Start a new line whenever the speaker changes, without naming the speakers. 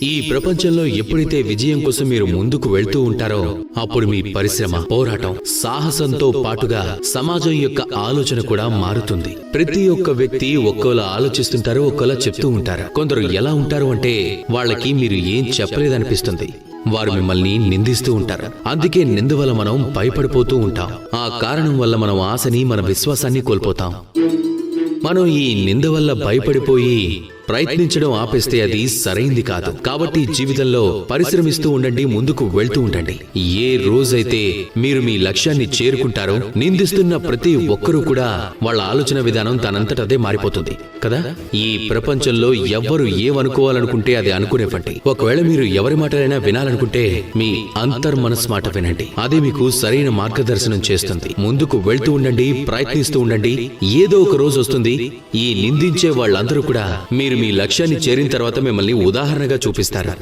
ఈ ప్రపంచంలో ఎప్పుడైతే విజయం కోసం మీరు ముందుకు వెళ్తూ ఉంటారో అప్పుడు మీ పరిశ్రమ, పోరాటం, సాహసంతో పాటుగా సమాజం యొక్క ఆలోచన కూడా మారుతుంది. ప్రతి ఒక్క వ్యక్తి ఒక్కోలా ఆలోచిస్తుంటారు, ఒక్కోలా చెప్తూ ఉంటారు. కొందరు ఎలా ఉంటారు అంటే వాళ్ళకి మీరు ఏం చెప్పలేదనిపిస్తుంది. వారు మిమ్మల్ని నిందిస్తూ ఉంటారు. అందుకే నింద వల్ల మనం భయపడిపోతూ ఉంటాం. ఆ కారణం వల్ల మనం ఆశని, మన విశ్వాసాన్ని కోల్పోతాం. మనం ఈ నింద వల్ల భయపడిపోయి ప్రయత్నించడం ఆపేస్తే అది సరైంది కాదు. కాబట్టి జీవితంలో పరిశ్రమిస్తూ ఉండండి, ముందుకు వెళ్తూ ఉండండి. ఏ రోజైతే మీరు మీ లక్ష్యాన్ని చేరుకుంటారో నిందిస్తున్న ప్రతి ఒక్కరూ కూడా వాళ్ళ ఆలోచన విధానం తనంతటదే మారిపోతుంది కదా. ఈ ప్రపంచంలో ఎవ్వరు ఏమనుకోవాలనుకుంటే అది అనుకునేవ్వండి. ఒకవేళ మీరు ఎవరి మాటలైనా వినాలనుకుంటే మీ అంతర్మనస్ మాట వినండి. అదే మీకు సరైన మార్గదర్శనం చేస్తుంది. ముందుకు వెళ్తూ ఉండండి, ప్రయత్నిస్తూ ఉండండి. ఏదో ఒక రోజు వస్తుంది, ఈ నిందించే వాళ్ళందరూ కూడా మీరు మీ లక్ష్యాన్ని చేరిన తర్వాత మిమ్మల్ని ఉదాహరణగా చూపిస్తారు.